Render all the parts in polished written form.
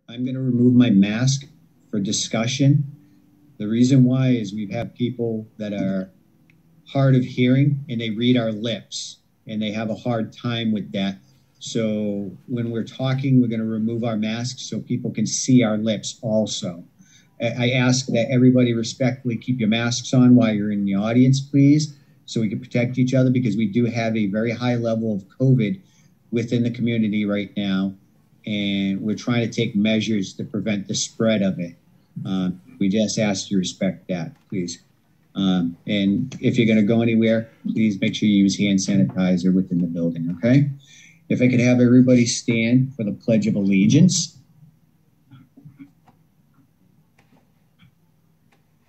I'm going to remove my mask for discussion. The reason why is we've had people that are hard of hearing and they read our lips and they have a hard time with that. So when we're talking, we're going to remove our masks so people can see our lips also. I ask that everybody respectfully keep your masks on while you're in the audience, please, so we can protect each other, because we do have a very high level of COVID within the community right now, and we're trying to take measures to prevent the spread of it. We just ask you to respect that, please. And if you're going to go anywhere, please make sure you use hand sanitizer within the building, okay? If I could have everybody stand for the Pledge of Allegiance.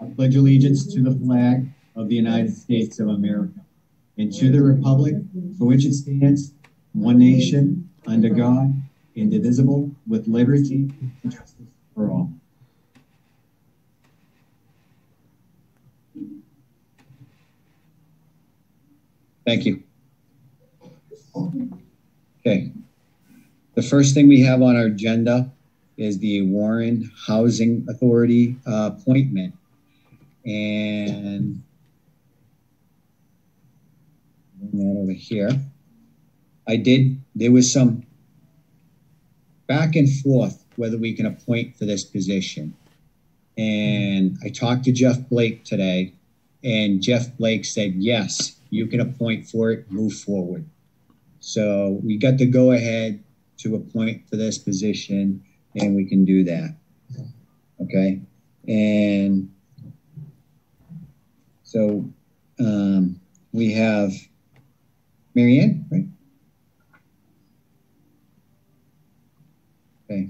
I pledge allegiance to the flag of the United States of America and to the republic for which it stands, one nation, under God, indivisible, with liberty and justice for all. Thank you. Okay. The first thing we have on our agenda is the Warren Housing Authority appointment. And bring that over here. There was some back and forth whether we can appoint for this position. And I talked to Jeff Blake today, and Jeff Blake said, yes, you can appoint for it, move forward. So we got the go ahead to appoint for this position, and we can do that. Okay. And so we have Marianne, right? Okay.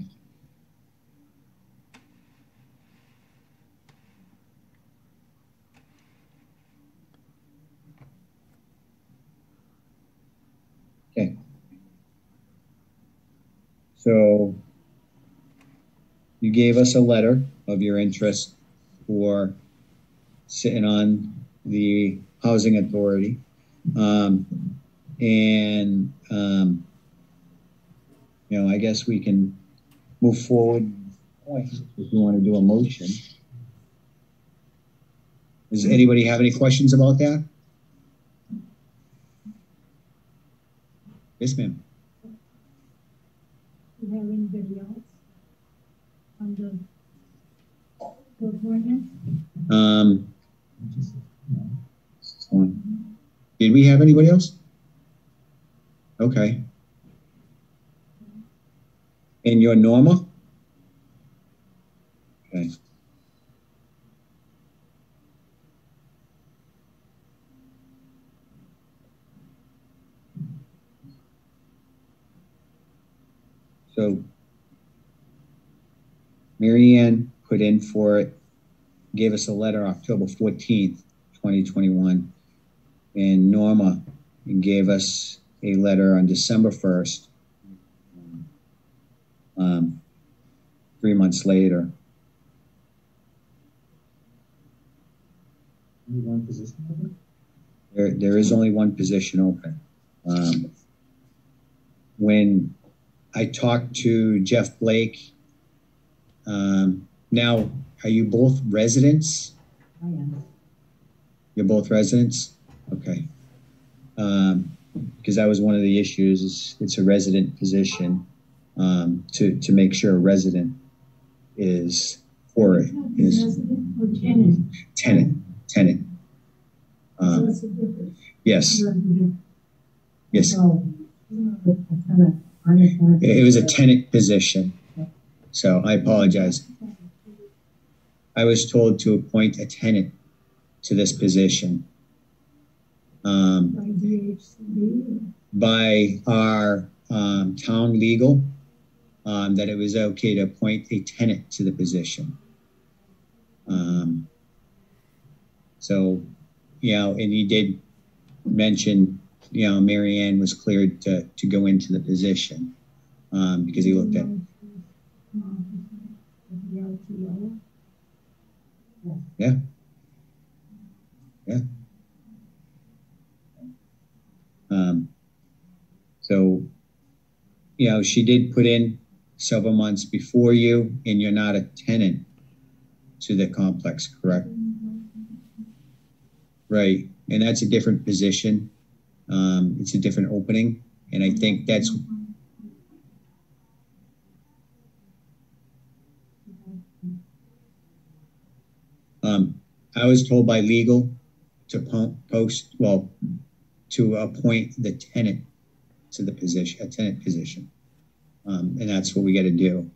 Okay. So you gave us a letter of your interest for sitting on the Housing Authority. You know, I guess we can move forward if we want to do a motion. Does anybody have any questions about that? Yes, ma'am. Do you have anybody else on the appointment? Did we have anybody else? Okay. And you're Norma? Okay. So Marianne put in for it, gave us a letter October 14th, 2021. And Norma gave us a letter on December 1st, 3 months later. Only one position open? There is only one position open. When I talked to Jeff Blake, now, are you both residents? I am. You're both residents? Okay. Because that was one of the issues, is it's a resident position, to make sure a resident is for it. Is resident or tenant? Tenant. So that's the difference. Yes. Yes. So, It was a tenant position. So I apologize. I was told to appoint a tenant to this position. By our town legal, that it was okay to appoint a tenant to the position. So, you know, and he did mention, you know, Marianne was cleared to go into the position, because he looked at. Yeah. Yeah. So, you know, she did put in several months before you, and you're not a tenant to the complex, correct? Right, and that's a different position. It's a different opening, and I think that's I was told by legal to to appoint the tenant to the position, a tenant position. And that's what we got to do.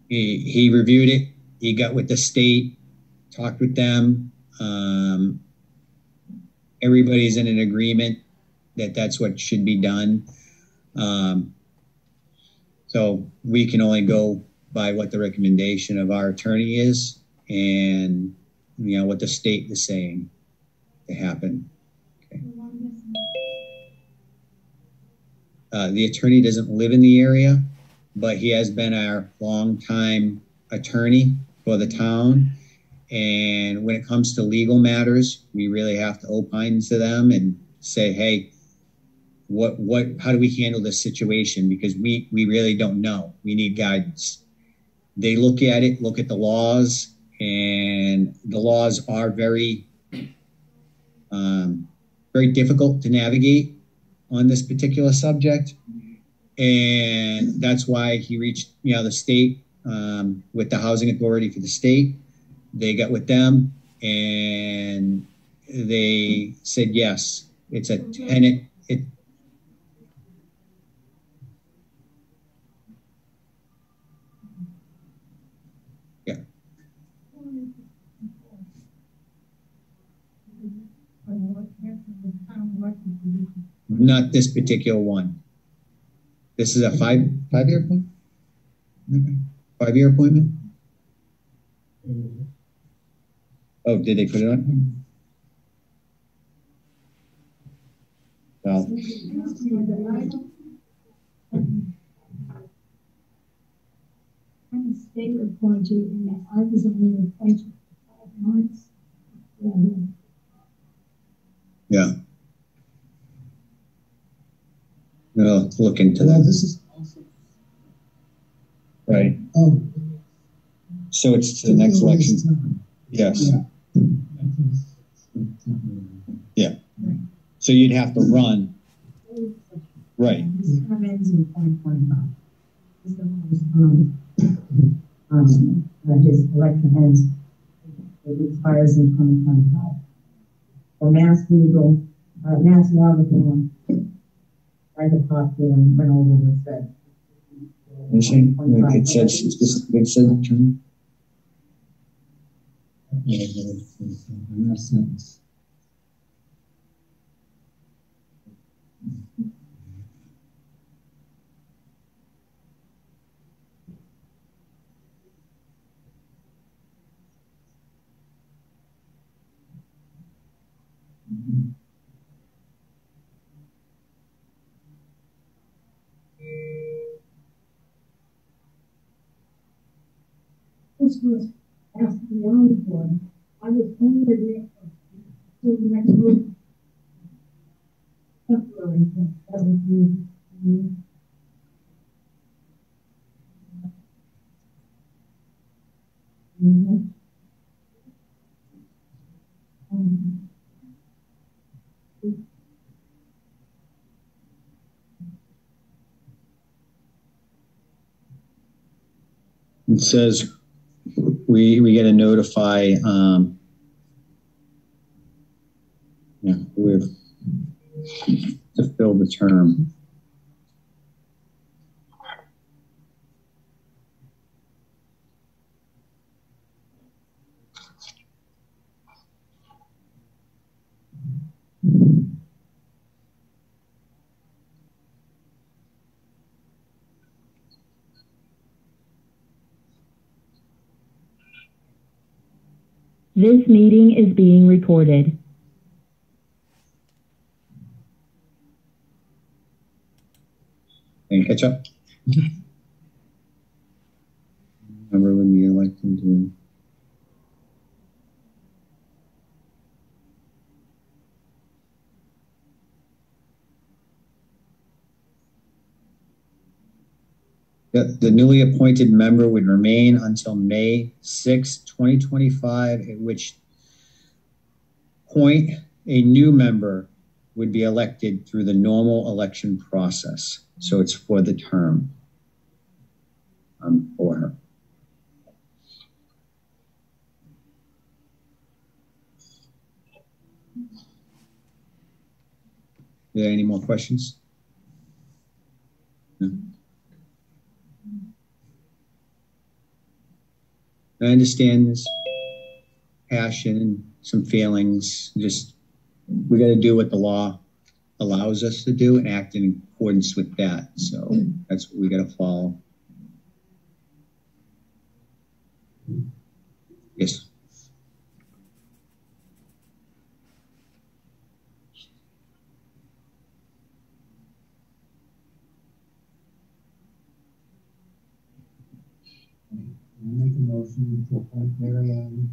He reviewed it. He got with the state, talked with them. Everybody's in an agreement that that's what should be done. So we can only go by what the recommendation of our attorney is and, you know, what the state is saying to happen. Okay. The attorney doesn't live in the area, but he has been our longtime attorney for the town. And when it comes to legal matters, we really have to opine to them and say, hey, how do we handle this situation? Because we really don't know. We need guidance. They look at it, look at the laws, and the laws are very, very difficult to navigate on this particular subject. And that's why he reached, you know, the state, with the housing authority for the state. They got with them and they said, yes, it's a tenant. Yeah. Not this particular one. This is a five-year appointment? Okay. 5-year appointment? Oh, did they put it on? Well, I'm a state appointee, and I was only appointed for 5 months. Yeah. We'll look into that. This is also right. Oh, so it's the next election. Yes. Yeah. So you'd have to run. Right. This term ends in 2025. His election ends. It expires in 2025. For mass legal, mass law reform, like the popular and went over with that. It says it said term. This was asked to be on for. I was only there for the next week. Temporary, that would be. It says we get to notify we're to fill the term. This meeting is being recorded. Can you catch up? Remember when you elected to? The newly appointed member would remain until May 6, 2025, at which point a new member would be elected through the normal election process. So it's for the term for her. Are there any more questions? No. I understand this passion and some feelings. Just, we got to do what the law allows us to do and act in accordance with that. So that's what we got to follow. Yes. I make a motion to appoint Mary Ann.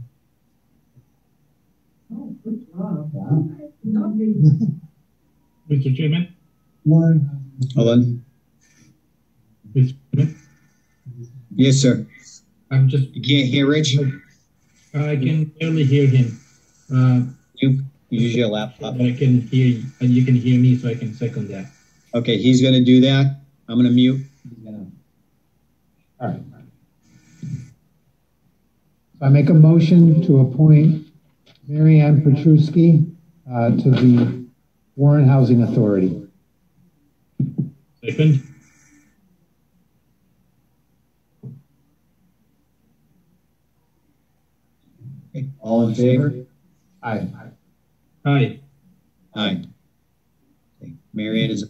Oh, good job. Mr. Chairman? Warren. Hold on. Mr. Chairman? Yes, sir. I'm just... You can't hear Rich? I can barely hear him. You use your laptop. But I can hear you, and you can hear me, so I can second that. Okay, he's going to do that. I'm going to mute. All right. I make a motion to appoint Mary Ann Petruski to the Warren Housing Authority. Second? Okay. All in favor? Aye. Aye. Aye. Okay. Mary Ann is...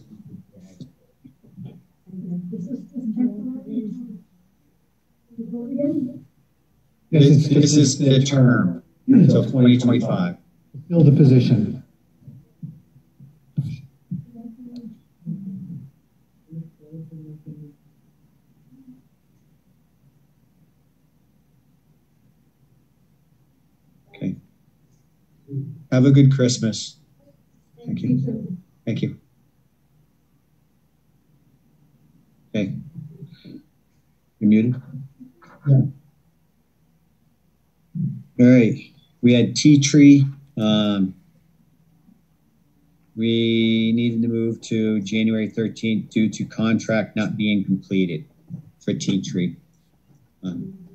This is the term until 2025. Fill the position. Okay. Have a good Christmas. Thank you. Thank you. Okay. You muted? Yeah. All right, we had tea tree. We needed to move to January 13th due to contract not being completed for tea tree.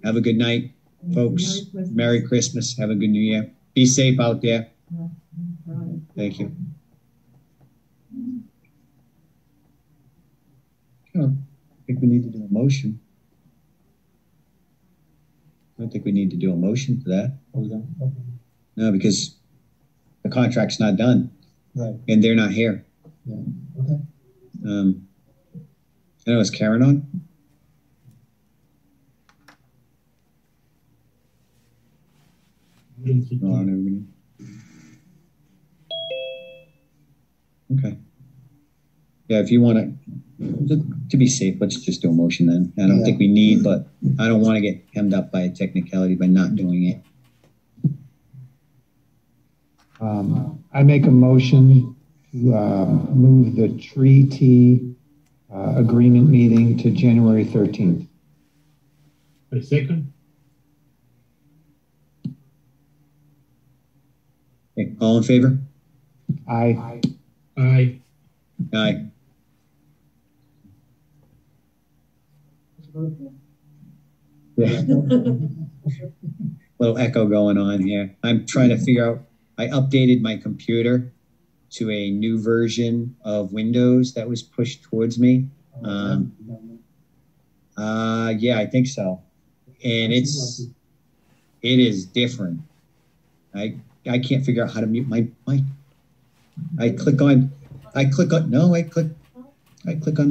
Have a good night, folks. Merry Christmas. Have a good New Year. Be safe out there. Thank you. I think we need to do a motion. I don't think we need to do a motion for that. Oh, we don't? Okay. No, because the contract's not done. Right. And they're not here. Yeah. Okay. I know, is Karen on? No, I never. Okay. Yeah, if you want to be safe, let's just do a motion then. I don't think we need, but I don't want to get hemmed up by a technicality by not doing it. I make a motion to move the tree tea agreement meeting to January 13th. A second? Okay, all in favor? Aye. Aye. Aye. Yeah. Little echo going on here. I'm trying to figure out, I updated my computer to a new version of Windows that was pushed towards me. Yeah, I think so. And it is different. I can't figure out how to mute my mic. I click on the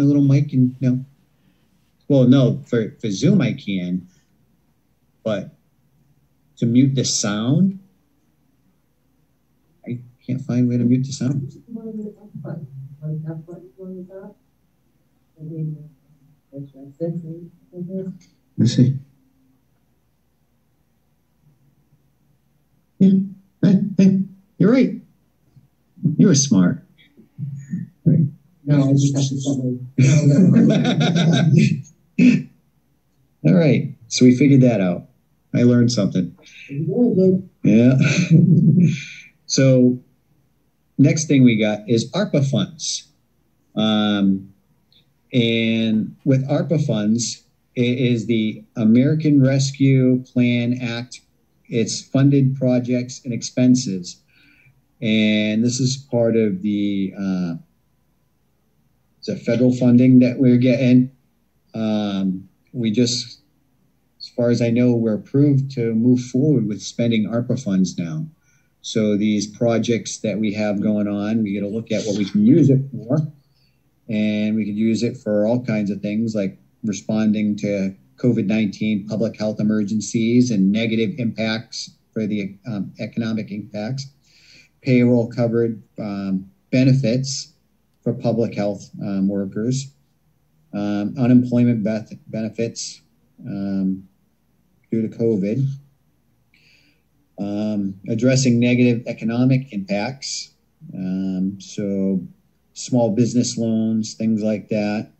little mic and no. Well, no, for Zoom I can, but to mute the sound, I can't find a way to mute the sound. Let's see. Yeah, hey, you're right. You were smart. Right. No, All right. So we figured that out. I learned something. Yeah. So next thing we got is Arpa Funds. And with Arpa Funds, it is the American Rescue Plan Act. It's funded projects and expenses. And this is part of the federal funding that we're getting. We just, as far as I know, we're approved to move forward with spending ARPA funds now. So these projects that we have going on, we got to look at what we can use it for. And we could use it for all kinds of things like responding to COVID-19 public health emergencies and negative impacts for the economic impacts, payroll covered benefits for public health workers, unemployment benefits due to COVID, addressing negative economic impacts, so small business loans, things like that,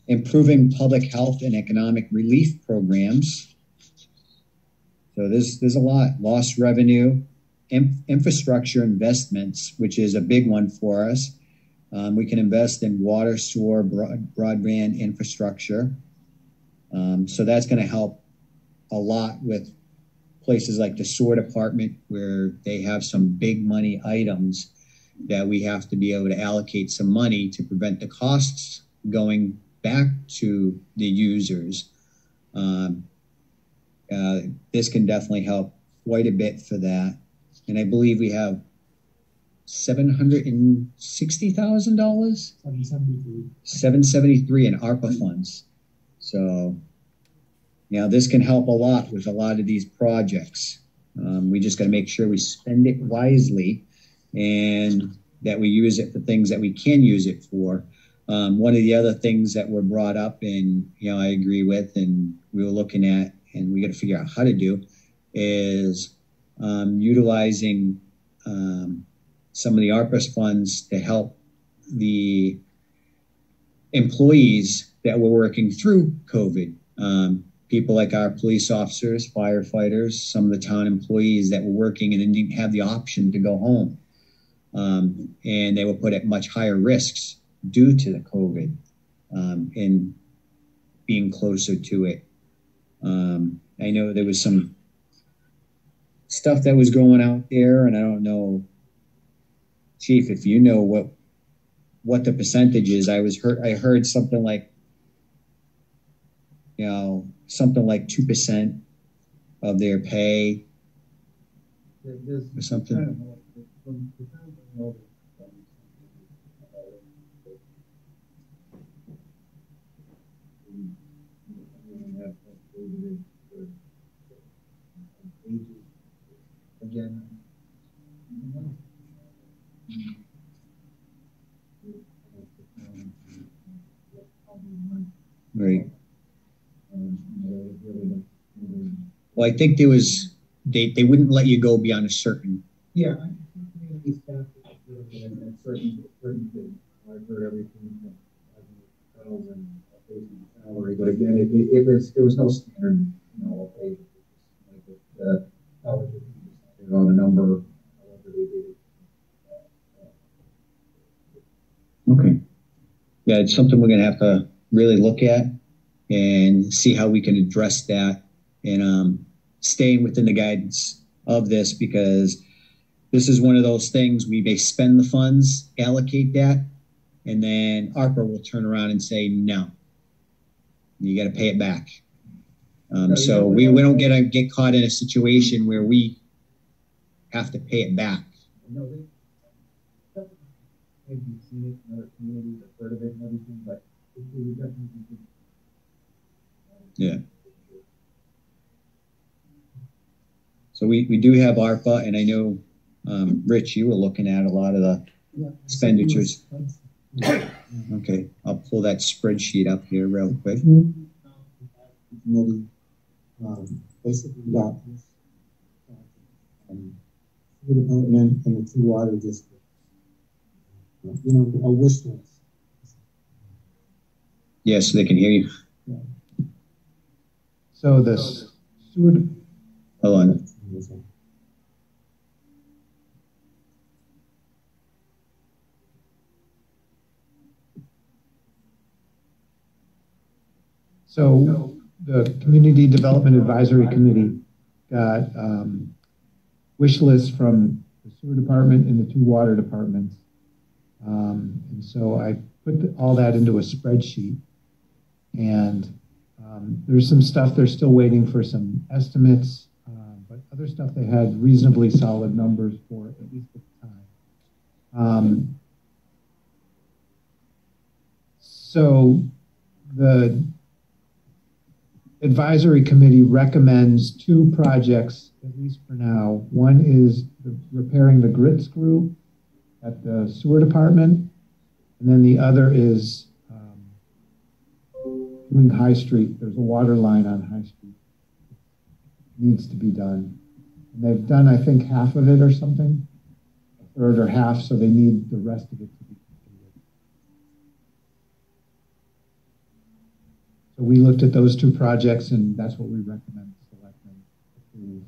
improving public health and economic relief programs. So there's a lot. Lost revenue, infrastructure investments, which is a big one for us. We can invest in water, sewer, broadband infrastructure. So that's going to help a lot with places like the sewer department, where they have some big money items that we have to be able to allocate some money to prevent the costs going back to the users. This can definitely help quite a bit for that. And I believe we have $760,000? $773 in ARPA funds. So, this can help a lot with a lot of these projects. We just got to make sure we spend it wisely and that we use it for things that we can use it for. One of the other things that were brought up and, I agree with, and we were looking at, and we got to figure out how to do, is utilizing some of the ARPA funds to help the employees that were working through COVID. People like our police officers, firefighters, some of the town employees that were working and didn't have the option to go home. And they were put at much higher risks due to the COVID and being closer to it. I know there was some stuff that was going out there, and I don't know, Chief, if you know what the percentage is. I heard something like, something like 2% of their pay or something. Right. Well, I think there was, they wouldn't let you go beyond a certain. Yeah. Certain things. I've heard everything from salary, but again, it was no standard, pay. Like college decided on a number, however they did it. Okay. Yeah, it's something we're going to have to really look at and see how we can address that, and staying within the guidance of this, because this is one of those things we may spend the funds, allocate that, and then ARPA will turn around and say, no, you got to pay it back. So we don't get caught in a situation where we have to pay it back. Maybe you've seen it in other communities, I've heard of it and everything, but it would definitely be. Yeah. So we do have ARPA, and I know, Rich, you were looking at a lot of the expenditures. Okay, I'll pull that spreadsheet up here real quick. Basically got the department and the two water districts. A wish list. Yes, they can hear you. So the sewer, Hold on. so the Community Development Advisory Committee got wish lists from the sewer department and the 2 water departments. And so I put all that into a spreadsheet, and there's some stuff they're still waiting for some estimates, but other stuff they had reasonably solid numbers for, at least at the time. So the advisory committee recommends 2 projects, at least for now. One is repairing the grit screw at the sewer department, and then the other is doing High Street. There's a water line on High Street. It needs to be done. And they've done, I think, half of it or something, a third or half, so they need the rest of it to be completed. So we looked at those 2 projects, and that's what we recommend the selectmen approve.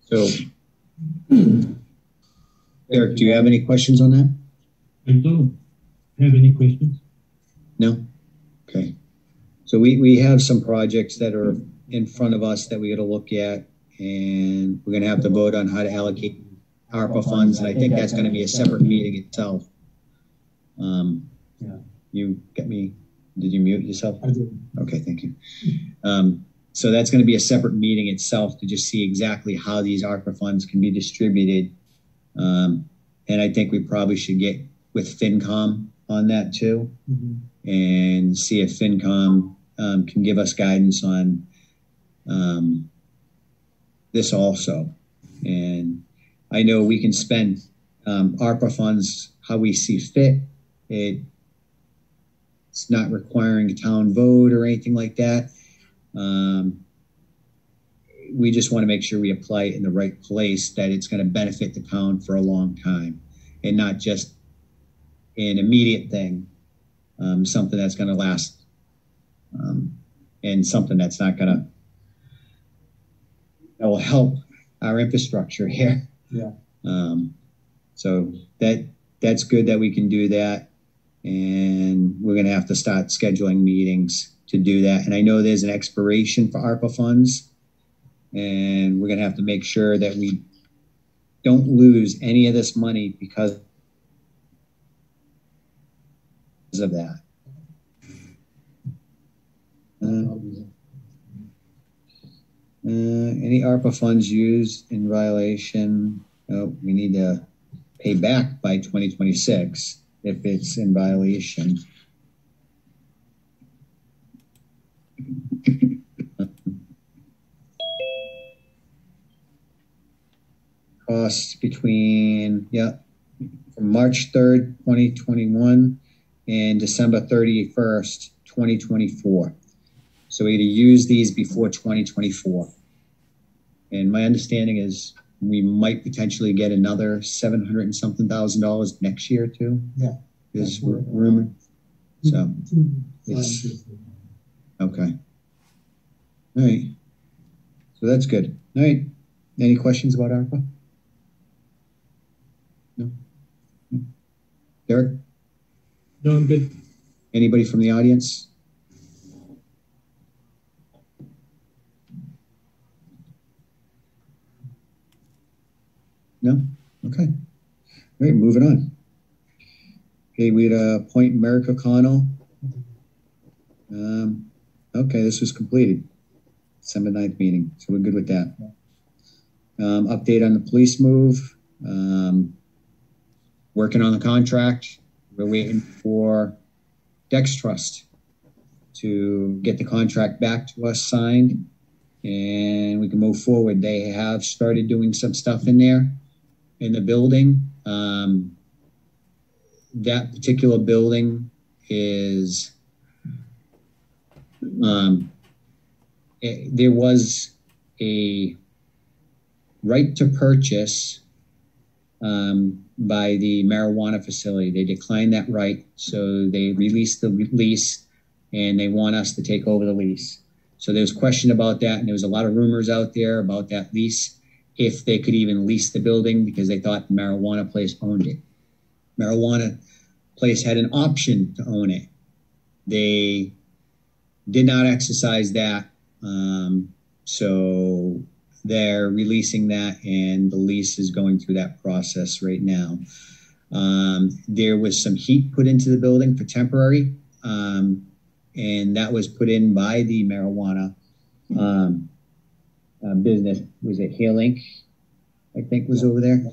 So, Derick, do you have any questions on that? I don't have any questions. No? Okay. So we have some projects that are in front of us that we got to look at, and we're going to have to vote on how to allocate Arpa funds, and I think that's going to be a separate meeting itself. Yeah. You get me? Did you mute yourself? I did. Okay, thank you. So that's going to be a separate meeting itself to just see exactly how these Arpa funds can be distributed. And I think we probably should get with FinCom on that too, and see if FinCom can give us guidance on this also. And I know we can spend Arpa funds how we see fit. It's not requiring a town vote or anything like that. We just want to make sure we apply it in the right place, that it's going to benefit the town for a long time and not just an immediate thing, something that's going to last, and something that's not going to, that will help our infrastructure here. Yeah. So that's good that we can do that. And we're going to have to start scheduling meetings to do that. And I know there's an expiration for Arpa funds, and we're going to have to make sure that we don't lose any of this money because of that. Any Arpa funds used in violation? Oh, we need to pay back by 2026 if it's in violation. Costs between, from March 3rd, 2021 and December 31st, 2024. So we got to use these before 2024. And my understanding is we might potentially get another $700 and something thousand next year too. Yeah. Is rumored. So it's okay. All right. So that's good. All right. Any questions about ARPA? No? Derick? No, I'm good. Anybody from the audience? No? Okay. All right, moving on. Okay, we'd appoint Merrick O'Connell. Okay, this was completed. December 9th meeting, so we're good with that. Update on the police move. Working on the contract. We're waiting for Dex Trust to get the contract back to us signed, and we can move forward. They have started doing some stuff in there in the building. That particular building is, there was a right to purchase by the marijuana facility. They declined that right, so they released the lease, and they want us to take over the lease. So there was question about that, and there was a lot of rumors out there about that lease, if they could even lease the building, because they thought the marijuana place owned it. Marijuana place had an option to own it. They did not exercise that, so they're releasing that, and the lease is going through that process right now. There was some heat put into the building for temporary, and that was put in by the marijuana business. Was it Hail Inc., I think was over there?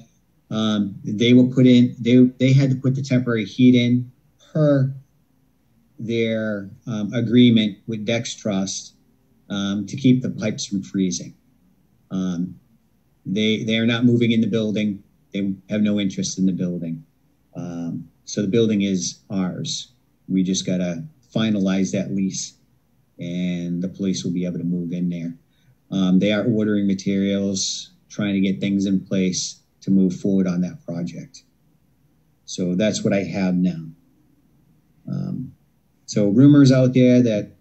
They were put in, they had to put the temporary heat in per their agreement with Dex Trust to keep the pipes from freezing. They are not moving in the building. They have no interest in the building. So the building is ours. We just got to finalize that lease, and the police will be able to move in there. They are ordering materials, trying to get things in place to move forward on that project. So that's what I have now. So rumors out there that,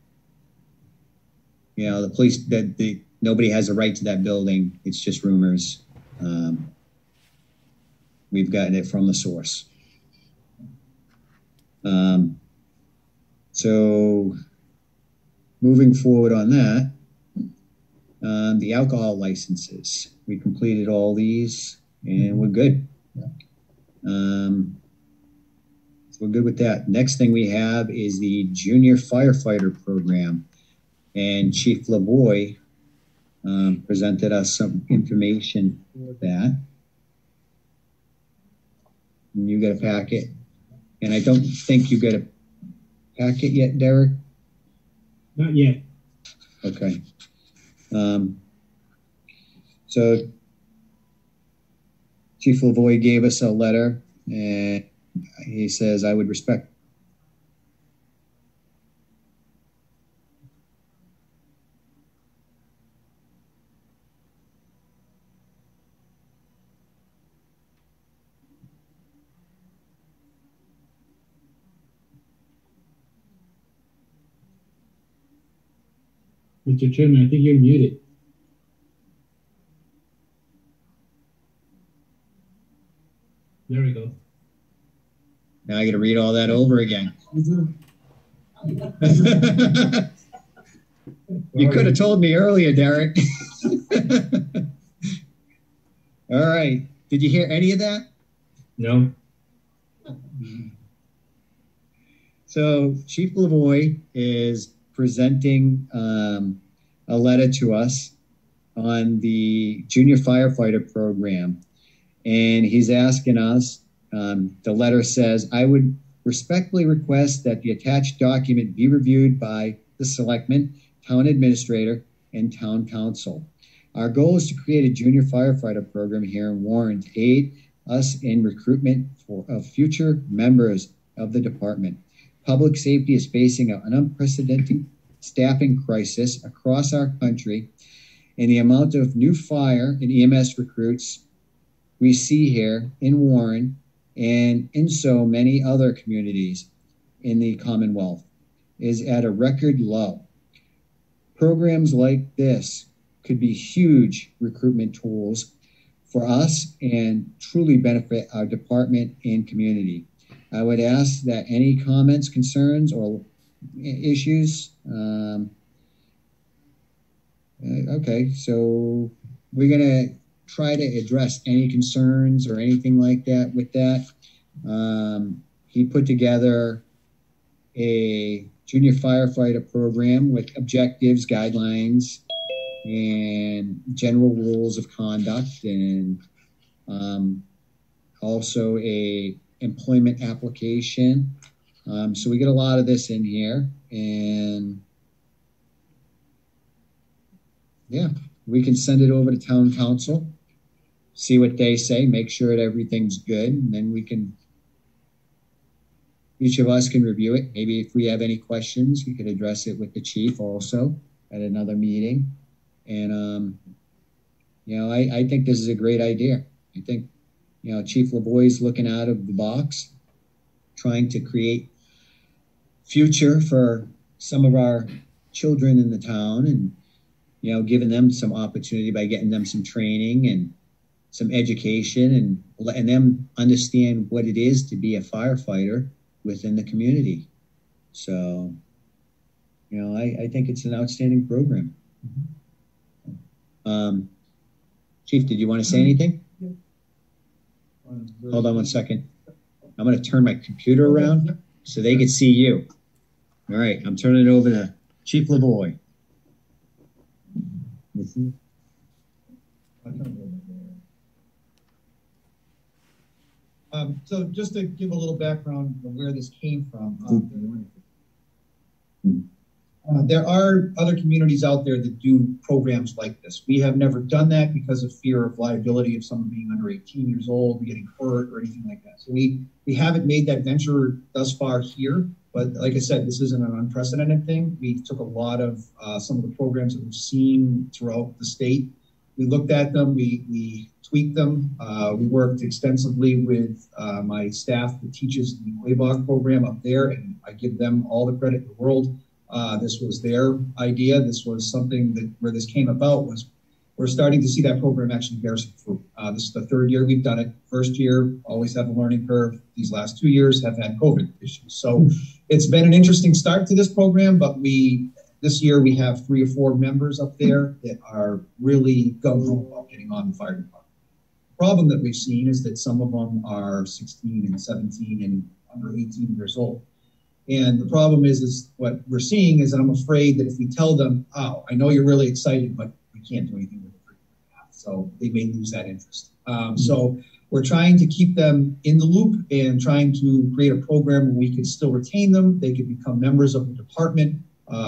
the police, that nobody has a right to that building. It's just rumors. We've gotten it from the source. So moving forward on that, the alcohol licenses, we completed all these and we're good. So we're good with that. Next thing we have is the Junior Firefighter Program, and Chief LaVoy presented us some information for that. And you got a packet, and I don't think you got a packet yet, Derick? Not yet. Okay. So Chief LaVoy gave us a letter, and he says, I would respect. Mr. Chairman, I think you're muted. There we go. Now I got to read all that over again. You could have told me earlier, Derick. All right. Did you hear any of that? No. So Chief LaVoy is presenting a letter to us on the Junior Firefighter Program. And he's asking us, the letter says, I would respectfully request that the attached document be reviewed by the Selectmen, Town Administrator, and Town Council. Our goal is to create a junior firefighter program here in Warren to aid us in recruitment of future members of the department. Public safety is facing an unprecedented staffing crisis across our country, and the amount of new fire and EMS recruits we see here in Warren and in so many other communities in the Commonwealth is at a record low. Programs like this could be huge recruitment tools for us and truly benefit our department and community. I would ask that any comments, concerns, or issues. Okay, so we're going to try to address any concerns or anything like that with that. He put together a junior firefighter program with objectives, guidelines, and general rules of conduct, and also a employment application. So we get a lot of this in here, and yeah, we can send it over to Town Council, see what they say, make sure that everything's good, and then each of us can review it. Maybe if we have any questions, we could address it with the chief also at another meeting. And, I think this is a great idea. I think you know, Chief LaVoy's looking out of the box, trying to create future for some of our children in the town, and, you know, giving them some opportunity by getting them some training and some education, and letting them understand what it is to be a firefighter within the community. So, you know, I think it's an outstanding program. Chief, did you want to say anything? Hold on one second. I'm going to turn my computer around so they can see you. All right, I'm turning it over to Chief LaVoy. So just to give a little background on where this came from, there are other communities out there that do programs like this. We have never done that because of fear of liability of someone being under 18 years old, getting hurt, or anything like that. So we haven't made that venture thus far here. But like I said, this isn't an unprecedented thing. We took a lot of some of the programs that we've seen throughout the state. We looked at them, we tweaked them. We worked extensively with my staff that teaches the Quabog program up there, and I give them all the credit in the world. This was their idea. This was something that where this came about was we're starting to see that program actually bear some fruit. This is the third year we've done it. First year, always have a learning curve. These last 2 years have had COVID issues. So it's been an interesting start to this program, but this year we have 3 or 4 members up there that are really gung-ho about getting on the fire department. The problem that we've seen is that some of them are 16 and 17 and under 18 years old. And the problem is what we're seeing is I'm afraid that if we tell them, oh, I know you're really excited, but we can't do anything with it. So they may lose that interest. So we're trying to keep them in the loop and trying to create a program where we could still retain them. They could become members of the department,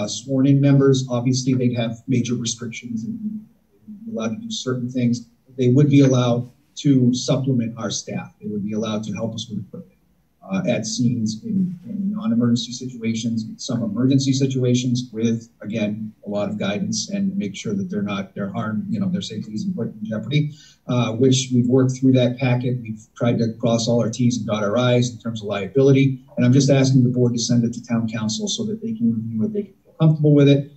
sworn in members. Obviously, they'd have major restrictions and be allowed to do certain things. They would be allowed to supplement our staff. They would be allowed to help us with equipment. At scenes in non-emergency situations, in some emergency situations, with again a lot of guidance and make sure that their harm, their safety isn't put in jeopardy. Which we've worked through that packet. We've tried to cross all our T's and dot our I's in terms of liability. And I'm just asking the board to send it to town council so that they can review it, they can feel comfortable with it.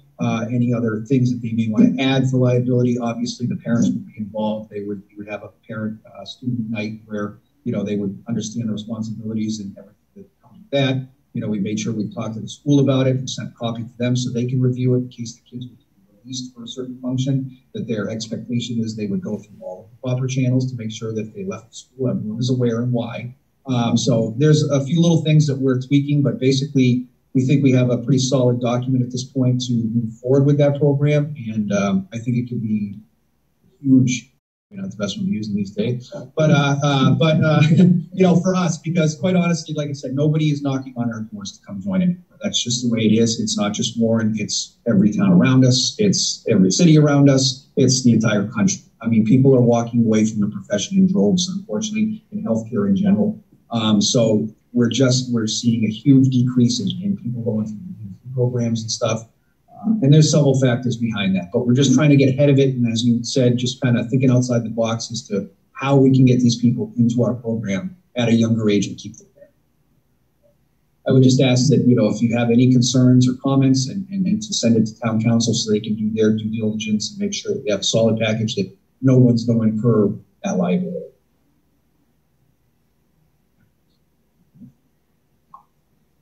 Any other things that they may want to add for liability, obviously the parents would be involved. We would have a parent student night where they would understand the responsibilities and everything that comes with that. We made sure we talked to the school about it and sent a copy to them so they can review it in case the kids would be released for a certain function, that their expectation is they would go through all of the proper channels to make sure that if they left the school, everyone is aware and why. So there's a few little things that we're tweaking, but basically we think we have a pretty solid document at this point to move forward with that program. And I think it could be huge. It's the best one to use in these days, but for us, because quite honestly, like I said, nobody is knocking on our doors to come join it. That's just the way it is. It's not just Warren. It's every town around us. It's every city around us. It's the entire country. I mean, people are walking away from the profession in droves, unfortunately, in healthcare in general. So we're seeing a huge decrease in people going through programs and stuff. And there's several factors behind that, but we're just trying to get ahead of it. And as you said, just kind of thinking outside the box as to how we can get these people into our program at a younger age and keep them there. I would just ask that, if you have any concerns or comments and to send it to town council so they can do their due diligence and make sure that we have a solid package that no one's going to incur that liability.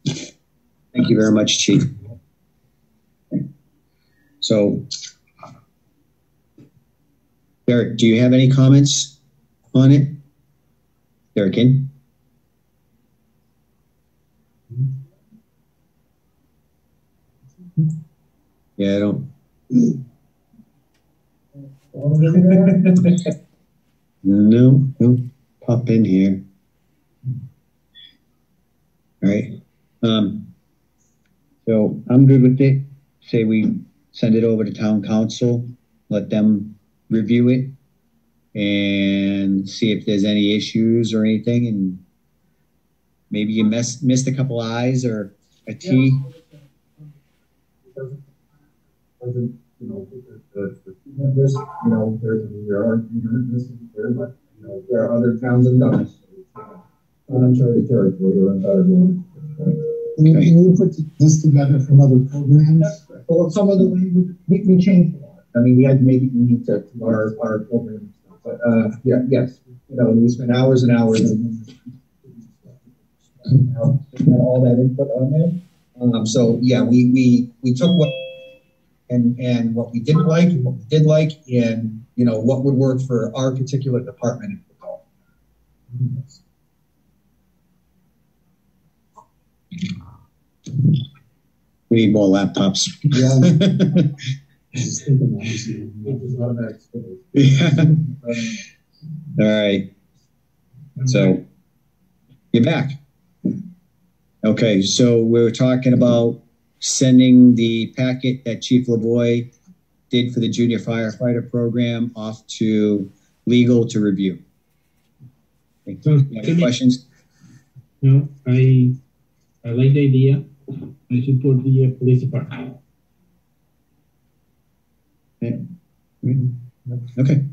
Thank you very much, Chief. So, Derick, do you have any comments on it? Derick in? Yeah, I don't. No, pop in here. All right. So I'm good with it. Say we send it over to town council, let them review it and see if there's any issues or anything. And maybe you missed a couple I's or a T. There are missing there, but There are other towns and done it. Uncharted territory or uncharted water. Can you put this together from other programs? Well, some of the we changed a lot. I mean, we had to make it unique to our program and stuff. But yeah, yes, we spent hours and hours and all that input on there. So yeah, we took what and what we didn't like and what we did like, and what would work for our particular department. We need more laptops. Yeah. Yeah. All right. So you're back. Okay, so we were talking about sending the packet that Chief Lavoie did for the junior firefighter program off to legal to review. Any questions? No, I like the idea. I support the police department. Okay,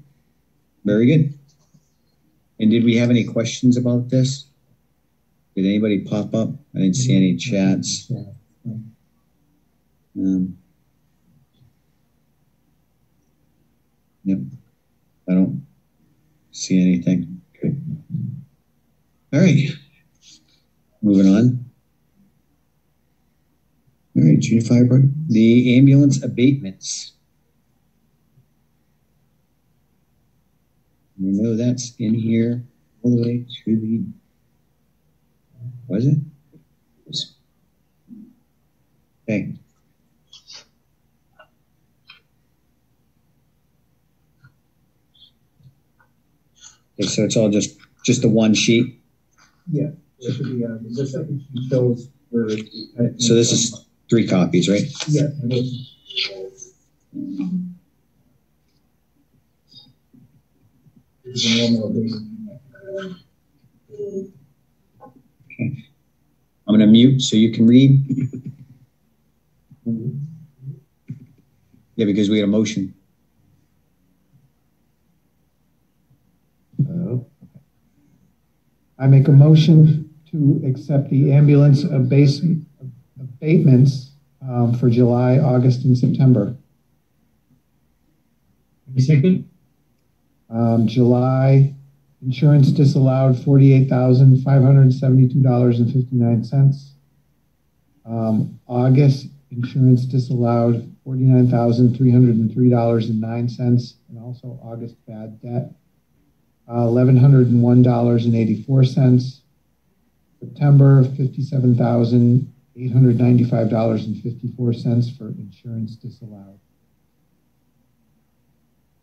very good. And did we have any questions about this? Did anybody pop up? I didn't see any chats. Yep, I don't see anything. Okay. All right, moving on. All right, junior firefighter, the ambulance abatements. We know that's in here all the way to the, was it? Okay. Okay, so it's all just the one sheet? Yeah, it should be, the second sheet shows where. So this is 3 copies, right? Yeah. Okay. I'm going to mute so you can read. Yeah, because we got a motion. I make a motion to accept the ambulance abatements for July, August, and September. Any second? July, insurance disallowed $48,572.59. August, insurance disallowed $49,303.09, and also August bad debt, $1,101.84. September, $57,895.54 for insurance disallowed.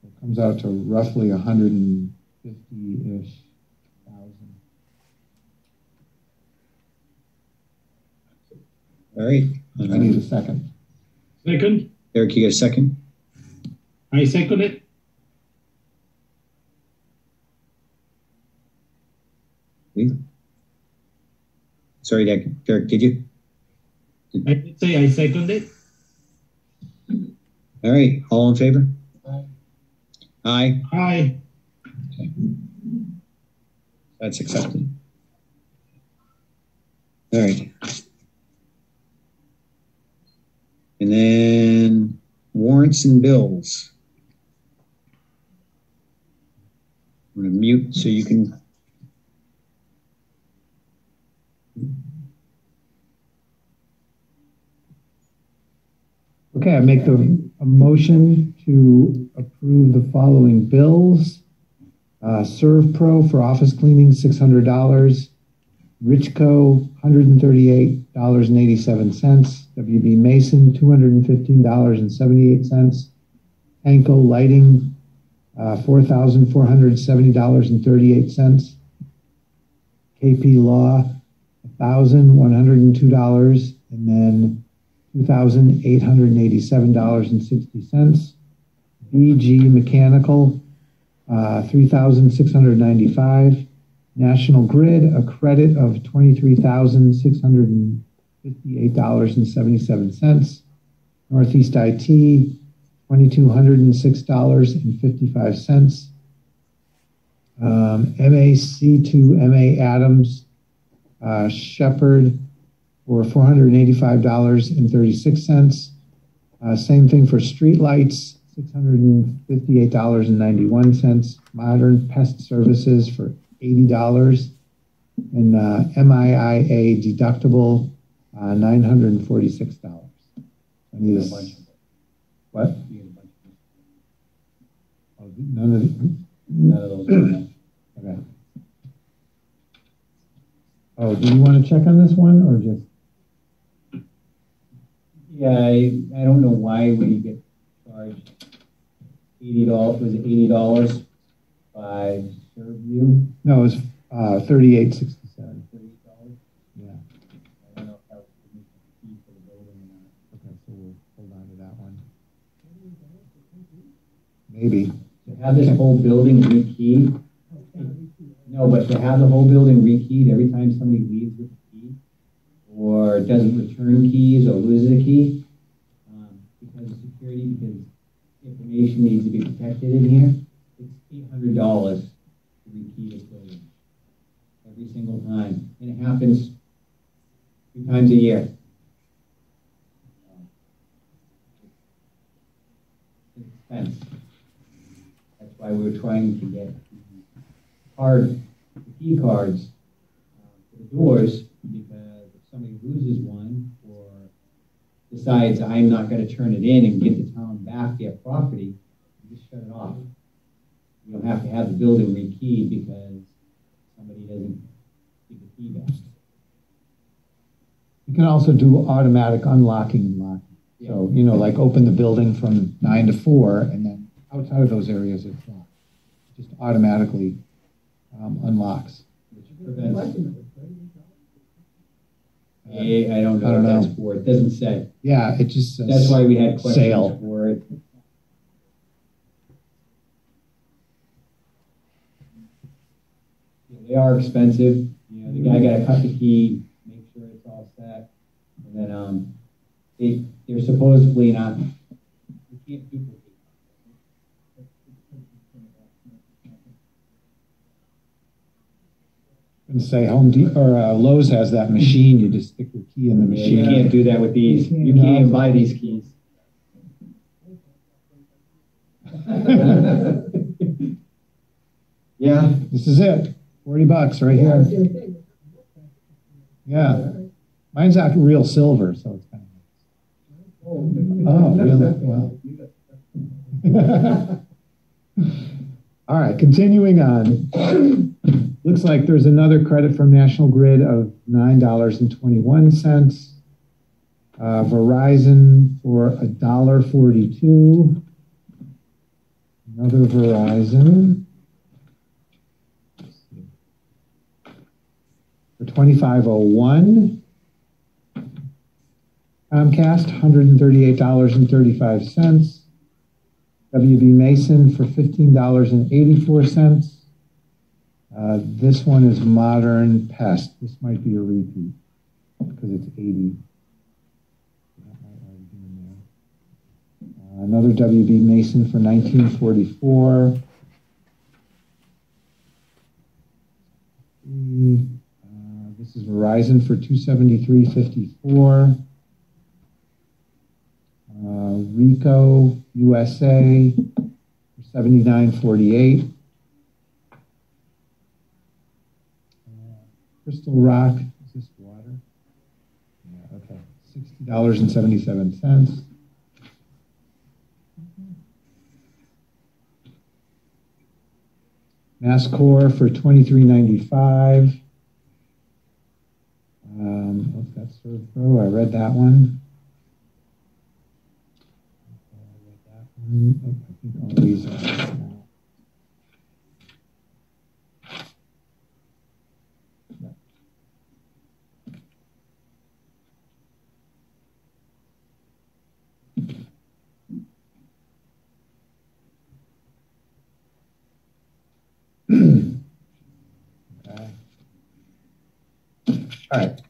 It comes out to roughly 150-ish thousand. All right. I need a second. Second? Eric, you got a second? I second it. Sorry, Derek, did you? I did say I second it. All right, all in favor? Aye. Aye. Okay. That's accepted. All right. And then warrants and bills. I'm going to mute so you can. Okay, I make a motion to approve the following bills. ServPro for office cleaning, $600. Richco, $138.87. WB Mason, $215.78. Henkel Lighting, $4,470.38. KP Law, $1,102. And then $2,887.60. BG Mechanical, $3,695. National Grid, a credit of $23,658.77. Northeast IT, $2,206.55. MAC2 MA Adams Shepherd for $485.36. Same thing for streetlights, $658.91. Modern Pest Services for $80. And MIIA deductible, $946. I need a bunch of them. What? Oh, none of those. Okay. Oh, do you want to check on this one or just? Yeah, I don't know why we get charged $80. Was it $80 by Servview? No, it was $38.67. $38. Yeah. I don't know if that was the key for the building or not. Okay, so we'll hold on to that one. Maybe. To have this whole building rekeyed. No, but to have the whole building rekeyed every time somebody leaves with a key, or doesn't return keys or loses a key, because of security, because information needs to be protected in here, it's $800 to rekey this building every single time, and it happens 3 times a year. It's an expense. That's why we're trying to get the key cards for the doors, because if somebody loses one or decides I'm not going to turn it in and give the town back their property, you just shut it off. You don't have to have the building rekeyed because somebody doesn't give the key back. You can also do automatic unlocking and locking. Yeah. So, like open the building from 9 to 4, and then outside of those areas, it's locked. It just automatically unlocks. Which prevents. I don't know what that's for. It doesn't say. Yeah, it just says that's why we had questions sale for it. They are expensive. The guy got to cut the key, make sure it's all set, and then they're supposedly not. You can't duplicate. And say Home Depot or Lowe's has that machine. You just stick your key in the machine. You can't do that with these. You can't even buy these keys. Yeah, this is it. $40 right here. Yeah, mine's not real silver, so it's kind of nice. Oh, really? Well. All right, continuing on. Looks like there's another credit from National Grid of $9.21. Verizon for $1.42. Another Verizon for $25.01. Comcast, $138.35. WB Mason for $15.84. This one is Modern Pest. This might be a repeat because it's 80. Another WB Mason for $19.44. This is Verizon for $273.54. Rico USA for $79.48. Crystal Rock, is this water? Yeah, okay. $60.77. MassCore for $23.95. That's ServPro. I read that one. Oh, I think all these are now. Okay. All right.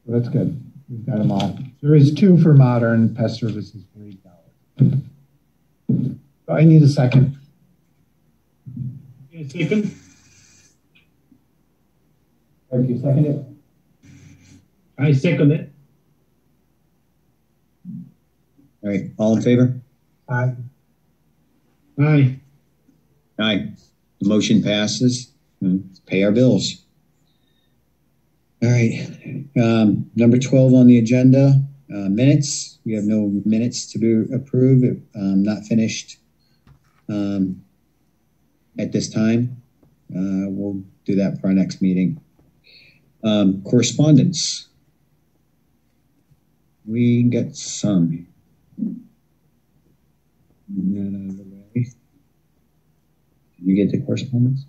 So that's good. We've got them all. There is 2 for Modern Pest Services for $8. So I need a second. Second? Clerk, you second it? I second it. All right, all in favor? Aye. Aye. Aye. The motion passes. Pay our bills. All right. Number 12 on the agenda, minutes. We have no minutes to be approved, not finished at this time. We'll do that for our next meeting. Correspondence. We got some. Did you get the correspondence?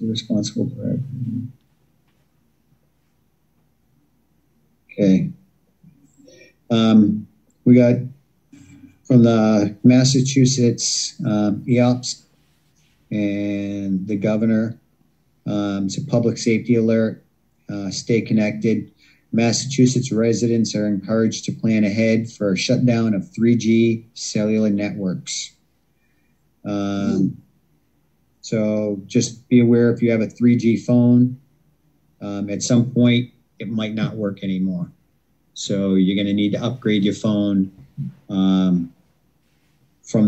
Responsible for. Okay. We got from the Massachusetts EOPS and the governor. It's a public safety alert. Stay connected. Massachusetts residents are encouraged to plan ahead for a shutdown of 3G cellular networks. So just be aware if you have a 3G phone, at some point it might not work anymore. So you're going to need to upgrade your phone from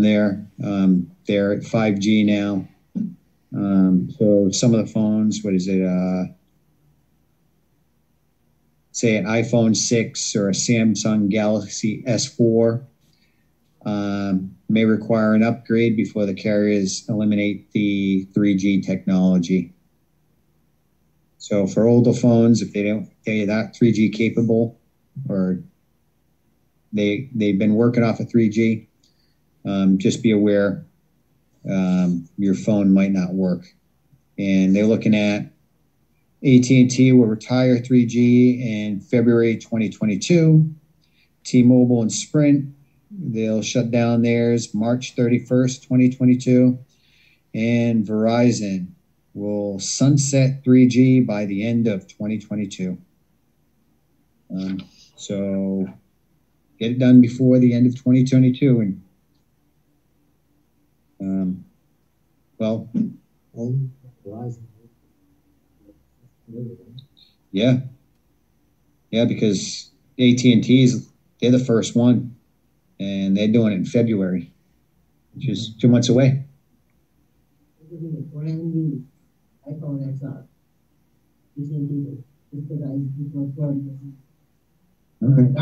there. They're at 5G now. So some of the phones, what is it? Say an iPhone 6 or a Samsung Galaxy S4 may require an upgrade before the carriers eliminate the 3G technology. So for older phones, if they're not 3G capable, or they've been working off of 3G, just be aware your phone might not work. And they're looking at AT&T will retire 3G in February 2022. T-Mobile and Sprint, they'll shut down theirs March 31st, 2022. And Verizon will sunset 3G by the end of 2022. So get it done before the end of 2022. And well, Verizon. yeah, because AT&T's, they're the first one, and they're doing it in February, which is 2 months away. We're getting a brand new iPhone XR. AT&T just because I before Florida. Okay.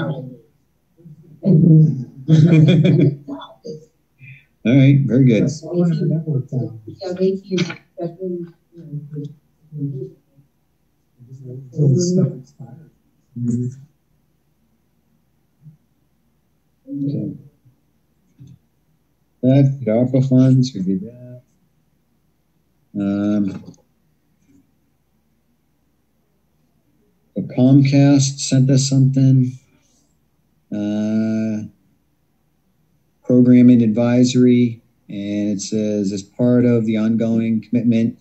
All right, very good. Yeah, AT&T, especially, Okay. That, the Arpa Funds, we did that. The Comcast sent us something. Programming advisory, and it says, as part of the ongoing commitment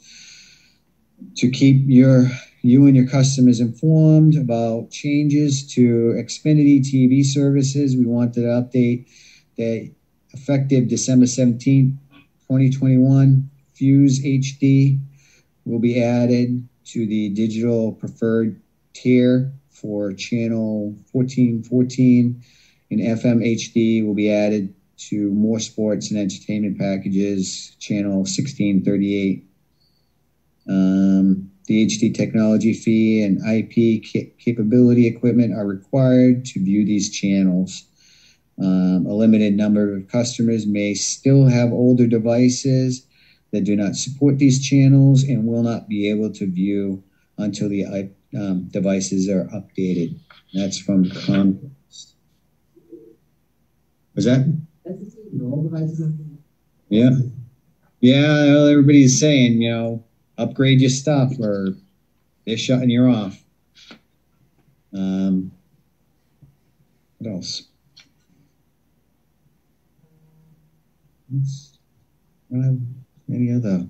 to keep you and your customers informed about changes to Xfinity TV services, we wanted to update that effective December 17th, 2021, Fuse HD will be added to the digital preferred tier for channel 1414, and FM HD will be added to more sports and entertainment packages, channel 1638. The HD technology fee and IP capability equipment are required to view these channels. A limited number of customers may still have older devices that do not support these channels and will not be able to view until the devices are updated. That's from Comcast. Was that? that's the same, all devices. Yeah. Yeah, everybody's saying, upgrade your stuff or they're shutting you off. What else? I don't have any other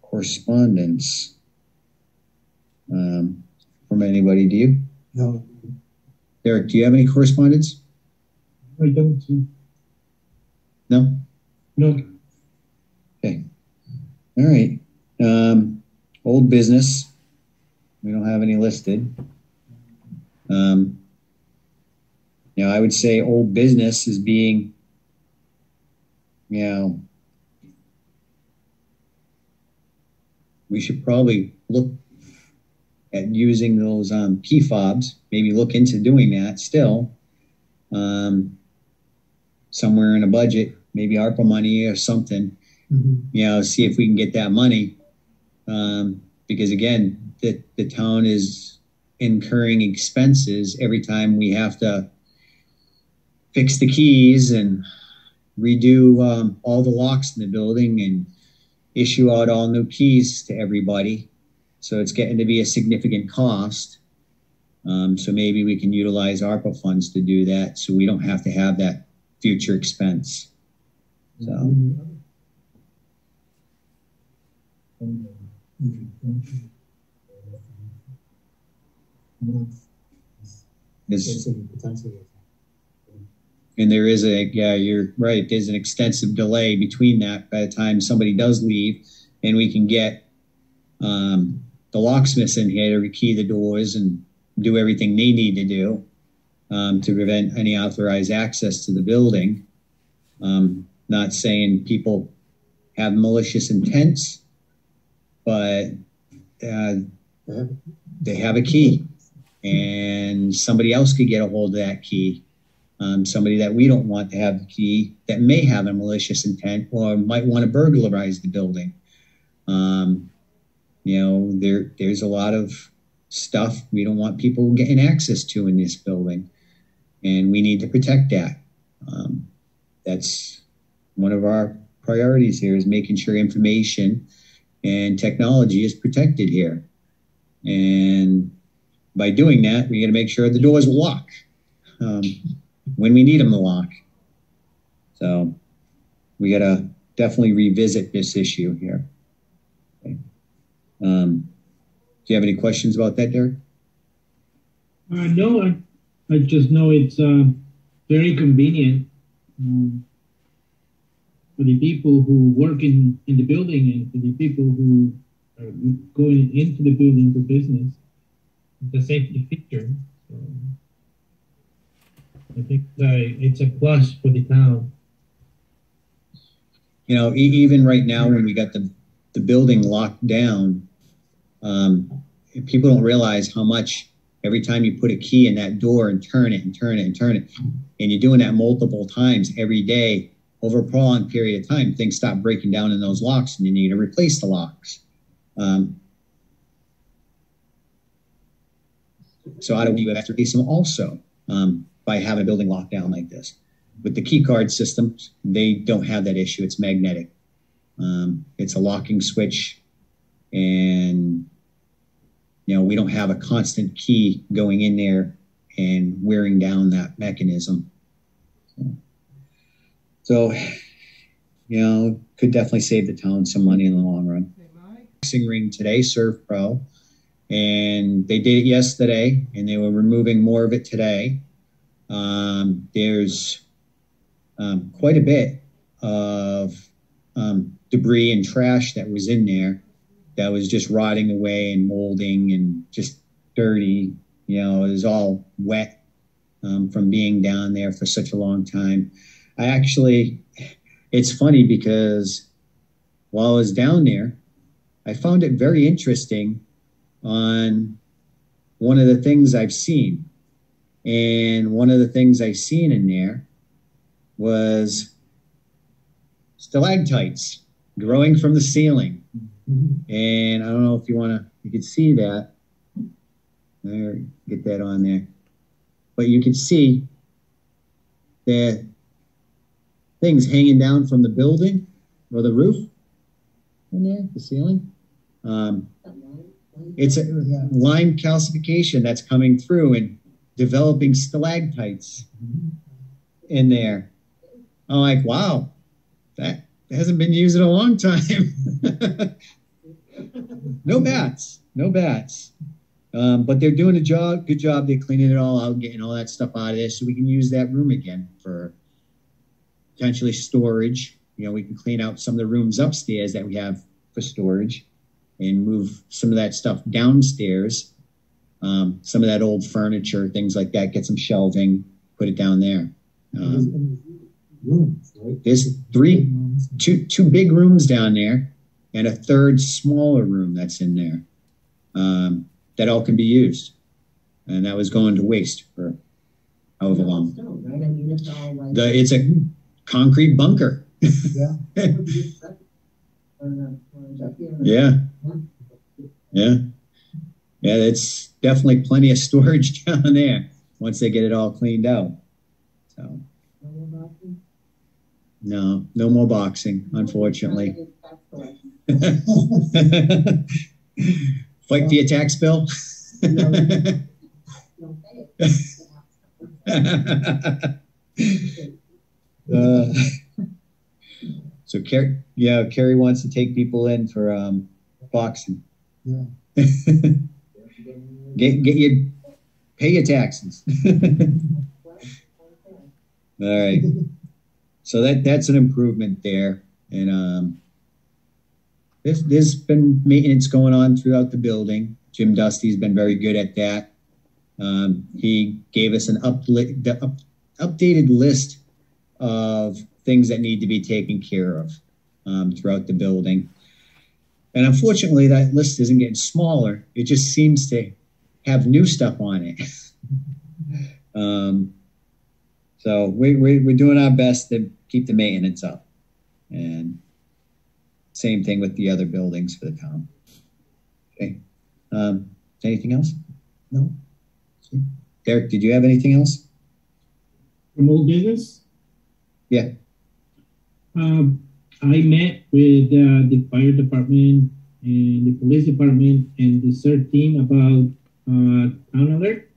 correspondence from from anybody, do you? No. Derick, do you have any correspondence? I don't see. No? No. Okay. All right. Old business. We don't have any listed. I would say old business is being, we should probably look at using those key fobs, maybe look into doing that still, somewhere in a budget, maybe ARPA money or something, see if we can get that money. Because again, the town is incurring expenses every time we have to fix the keys and redo all the locks in the building and issue out all new keys to everybody. So it's getting to be a significant cost. So maybe we can utilize ARPA funds to do that so we don't have to have that future expense. So. And there is you're right. There's an extensive delay between that by the time somebody does leave and we can get the locksmiths in here to rekey the doors and do everything they need to do to prevent any authorized access to the building. Not saying people have malicious intents, but they have a key and somebody else could get a hold of that key. Somebody that we don't want to have the key that may have a malicious intent or might want to burglarize the building. There's a lot of stuff we don't want people getting access to in this building, and we need to protect that. That's one of our priorities here, is making sure information and technology is protected here. And by doing that, we got to make sure the doors lock when we need them to lock. So we got to definitely revisit this issue here. Okay. Do you have any questions about that, Derick? No, I just know it's very convenient for the people who work in the building and for the people who are going into the building for business. It's a safety feature. So I think it's a plus for the town. Even right now when we got the building locked down, people don't realize how much every time you put a key in that door and turn it and turn it and turn it, and you're doing that multiple times every day over a prolonged period of time, things stop breaking down in those locks and you need to replace the locks. So how do we have to replace them also by having a building locked down like this? With the key card systems, they don't have that issue. It's magnetic. It's a locking switch, and we don't have a constant key going in there and wearing down that mechanism. So could definitely save the town some money in the long run. Boxing ring today, Surf Pro, and they did it yesterday, and they were removing more of it today. There's quite a bit of debris and trash that was in there that was just rotting away and molding and just dirty. It was all wet from being down there for such a long time. It's funny because while I was down there, I found it very interesting on one of the things I've seen. And one of the things I've seen in there was stalactites growing from the ceiling. And I don't know if you could see that. There, get that on there. But you can see the things hanging down from the building or the roof in there, the ceiling. It's a line calcification that's coming through and developing stalactites in there. I'm like, wow, that hasn't been used in a long time. No bats. But they're doing good job. They're cleaning it all out, getting all that stuff out of there, so we can use that room again for potentially storage. You know, we can clean out some of the rooms upstairs that we have for storage and move some of that stuff downstairs. Some of that old furniture, things like that, get some shelving, put it down there. Rooms, right? There's two big rooms down there and a third smaller room that's in there. That all can be used. And that was going to waste for however long. Right? I mean, it's all like It's a concrete bunker. Yeah. Yeah. Yeah. Yeah, it's definitely plenty of storage down there once they get it all cleaned out. So no more boxing, unfortunately. Fight for your tax bill. So Carrie wants to take people in for boxing. Yeah. Pay your taxes. All right. So that's an improvement there. And there's been maintenance going on throughout the building. Jim Dusty's been very good at that. He gave us an updated list of things that need to be taken care of throughout the building. And unfortunately, that list isn't getting smaller. It just seems to have new stuff on it. So we're doing our best to keep the maintenance up. And same thing with the other buildings for the town. Okay. Anything else? No? Derick, did you have anything else? From old business? Yeah. I met with the fire department and the police department and the CERT team about town alert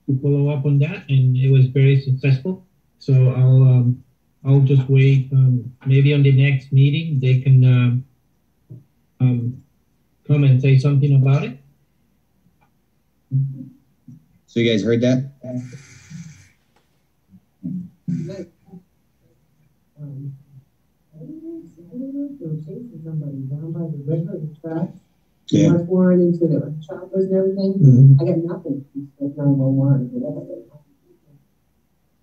to follow up on that, and it was very successful. So I'll just wait. Maybe on the next meeting they can come and say something about it. So you guys heard that? Somebody down by the river, the tracks. Yeah. Mark Warren into the choppers and everything. Mm-hmm. I got nothing. Like 911 or whatever.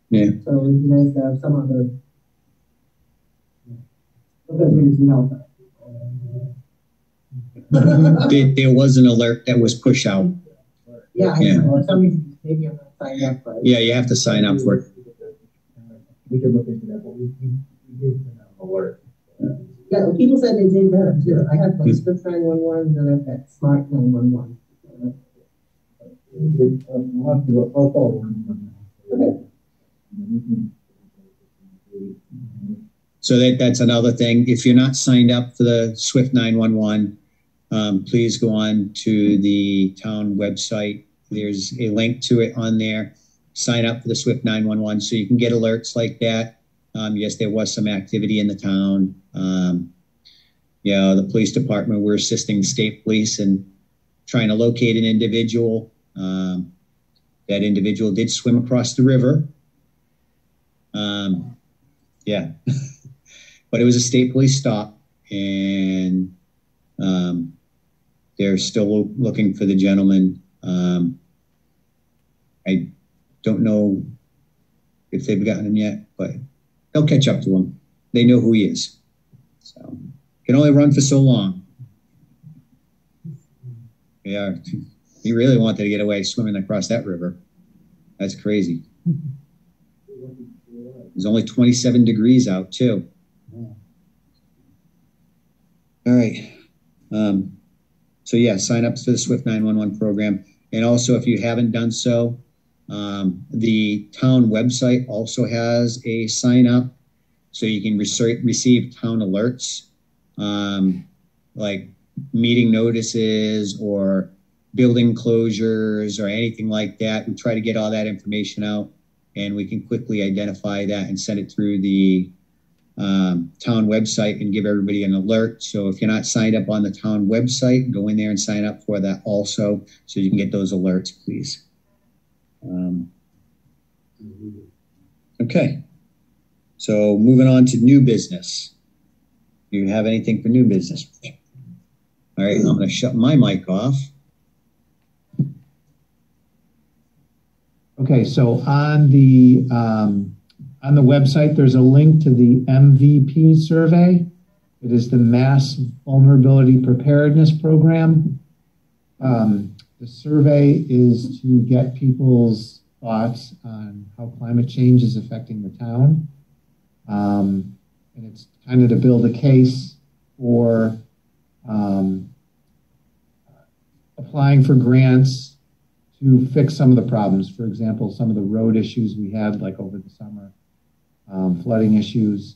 Yeah. So it'd be nice to have some other. Help. There was an alert that was pushed out. Yeah, I Yeah. know. Somebody maybe I'm not signed up for it. Yeah, you have to sign up for it. We could look into that, but we did an alert. Yeah, well, people said they did better too. I have like Swift 911 and I've got Smart 911. We'll have to I'll call one. Okay. So that's another thing. If you're not signed up for the Swift 911, please go on to the town website. There's a link to it on there. Sign up for the Swift 911 so you can get alerts like that. Yes, there was some activity in the town. The police department, we're assisting the state police and trying to locate an individual. That individual did swim across the river. But it was a state police stop, and they're still looking for the gentleman. I don't know if they've gotten him yet, but they'll catch up to him. They know who he is. So can only run for so long. Yeah, he really wanted to get away swimming across that river. That's crazy. There's only 27 degrees out too. All right. So yeah, sign up to the Swift 911 program. And also, if you haven't done so, the town website also has a sign up so you can receive town alerts, like meeting notices or building closures or anything like that. We try to get all that information out, and we can quickly identify that and send it through the town website and give everybody an alert. So if you're not signed up on the town website, go in there and sign up for that also, so you can get those alerts, please. Okay. So moving on to new business. Do you have anything for new business? All right, I'm going to shut my mic off. Okay, so on the website, there's a link to the MVP survey. It is the Mass Vulnerability Preparedness Program. The survey is to get people's thoughts on how climate change is affecting the town. And it's kind of to build a case for applying for grants to fix some of the problems. For example, some of the road issues we had like over the summer, flooding issues.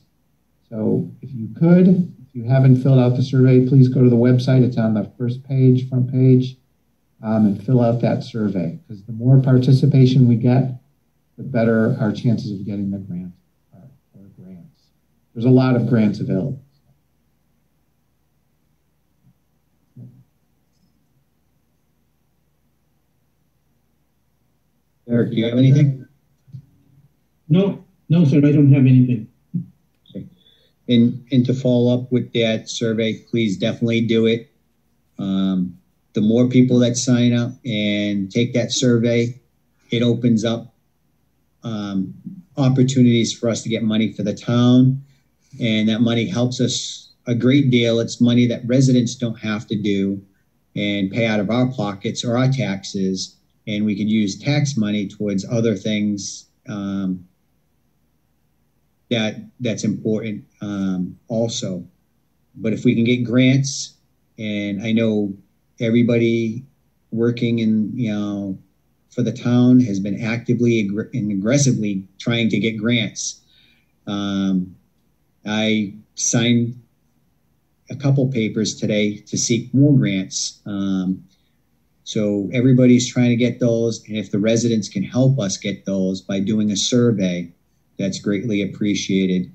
So if you haven't filled out the survey, please go to the website. It's on the first page, front page, and fill out that survey, because the more participation we get, the better our chances of getting the grant or grants. There's a lot of grants available. Derick, do you have anything? No, sir, I don't have anything. Okay. And to follow up with that survey, please definitely do it. The more people that sign up and take that survey, it opens up opportunities for us to get money for the town. And that money helps us a great deal. It's money that residents don't have to do and pay out of our pockets or our taxes. And we could use tax money towards other things that's important also. But if we can get grants, and I know everybody working for the town has been actively and aggressively trying to get grants. I signed a couple papers today to seek more grants. So everybody's trying to get those. And if the residents can help us get those by doing a survey, that's greatly appreciated.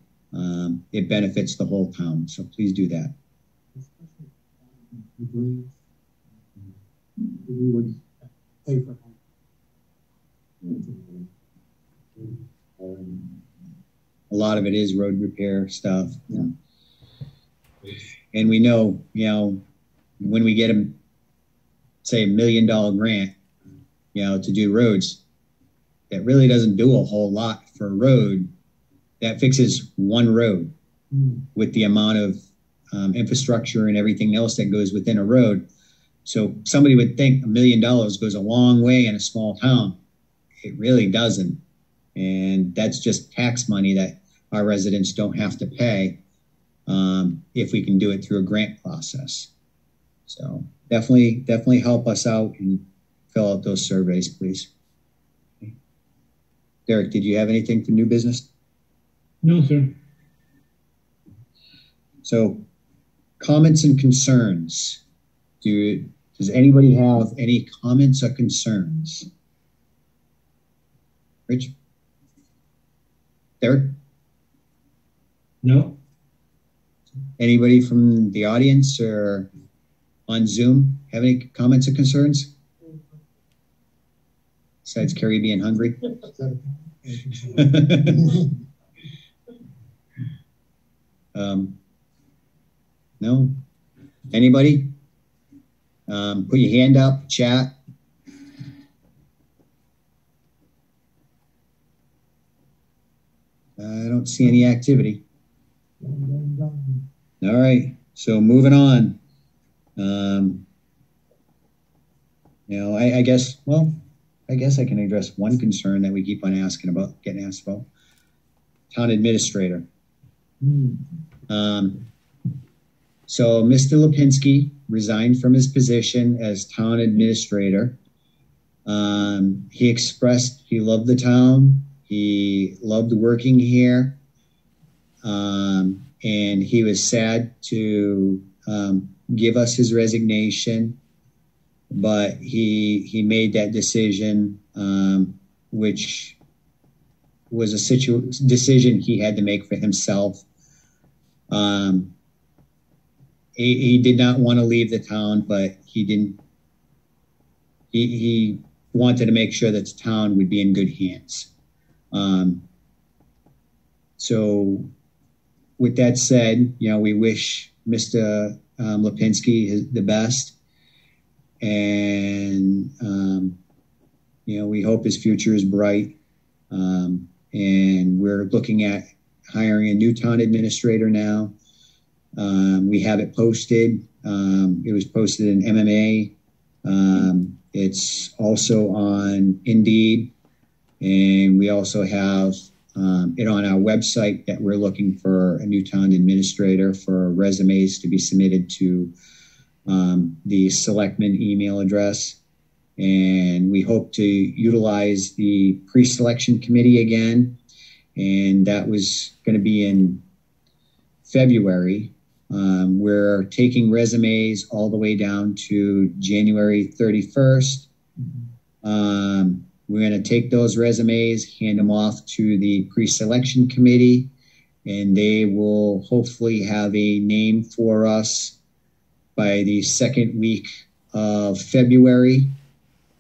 It benefits the whole town. So please do that. A lot of it is road repair stuff. Yeah. And we know, when we get say $1 million grant, to do roads, that really doesn't do a whole lot for a road. That fixes one road with the amount of infrastructure and everything else that goes within a road. So somebody would think $1 million goes a long way in a small town. It really doesn't. And that's just tax money that our residents don't have to pay if we can do it through a grant process. So definitely help us out and fill out those surveys, please. Okay. Derick, did you have anything for new business? No, sir. So comments and concerns. Does anybody have any comments or concerns? Rich? Derick? No. Anybody from the audience or on Zoom have any comments or concerns? Besides Carrie being hungry? No? Anybody? Put your hand up, chat. I don't see any activity. All right, so moving on. I guess I can address one concern that we keep on getting asked about. Town administrator. So Mr. Lipinski resigned from his position as town administrator. He expressed he loved the town. He loved working here. And he was sad to give us his resignation, but he made that decision, which was a decision he had to make for himself. He did not want to leave the town, but he wanted to make sure that the town would be in good hands. So with that said, we wish Mr. Lipinski the best. And, we hope his future is bright. And we're looking at hiring a new town administrator now. We have it posted. It was posted in MMA. It's also on Indeed. And we also have it on our website that we're looking for a new town administrator for resumes to be submitted to the Selectmen email address. And we hope to utilize the pre-selection committee again. And that was going to be in February. We're taking resumes all the way down to January 31st. We're going to take those resumes, hand them off to the pre-selection committee, and they will hopefully have a name for us by the second week of February.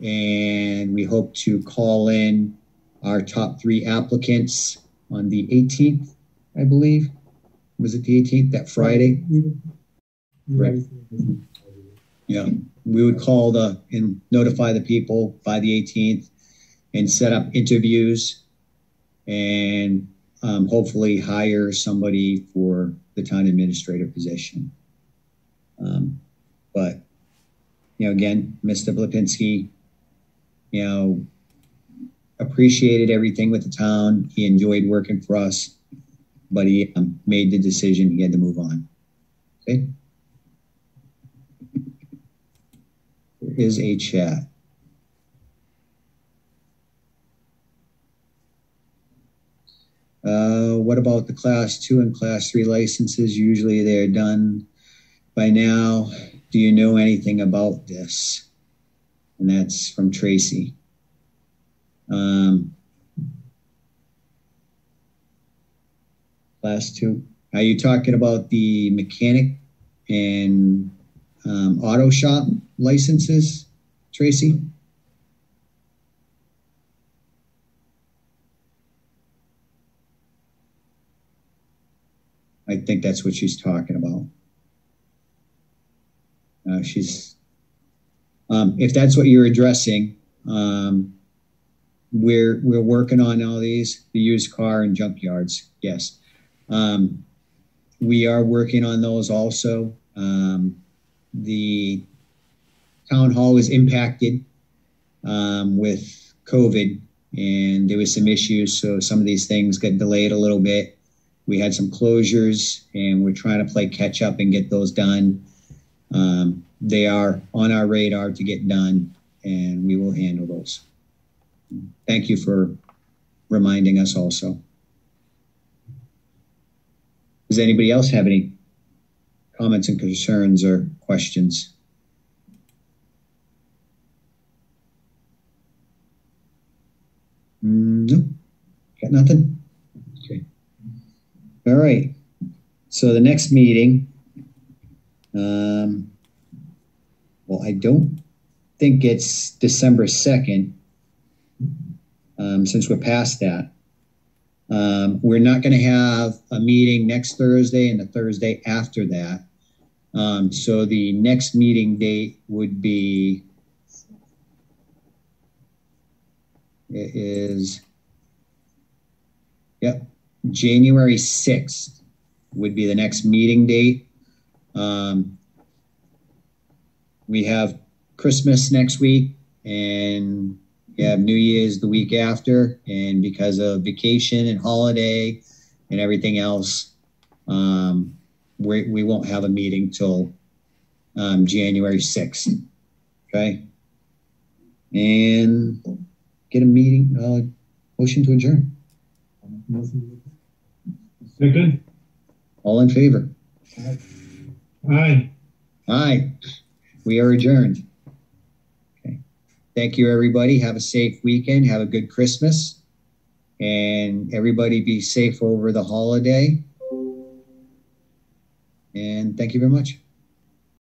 And we hope to call in our top 3 applicants on the 18th, I believe. Was it the 18th, that Friday? Right. Yeah, we would call and notify the people by the 18th and set up interviews and hopefully hire somebody for the town administrator position. But, again, Mr. Lipinski, appreciated everything with the town. He enjoyed working for us, but he made the decision he had to move on. Okay. There is a chat. What about the Class 2 and Class 3 licenses? Usually they're done by now. Do you know anything about this? And that's from Tracy. Class 2. Are you talking about the mechanic and auto shop licenses, Tracy? I think that's what she's talking about. If that's what you're addressing, we're working on all these, the used car and junkyards. Yes. We are working on those also. The town hall was impacted with COVID, and there was some issues. So some of these things got delayed a little bit. We had some closures, and we're trying to play catch up and get those done. They are on our radar to get done, and we will handle those. Thank you for reminding us also. Does anybody else have any comments and concerns or questions? Nope. Got nothing? Okay. All right. So the next meeting, well, I don't think it's December 2nd, since we're past that. We're not going to have a meeting next Thursday and the Thursday after that. So the next meeting date would be, January 6th would be the next meeting date. We have Christmas next week, and we have New Year's the week after. And because of vacation and holiday and everything else, we won't have a meeting till January 6th. Okay. And get a meeting, motion to adjourn. Second. All in favor? Aye. Aye. We are adjourned. Okay. Thank you, everybody. Have a safe weekend. Have a good Christmas. And everybody be safe over the holiday. And thank you very much.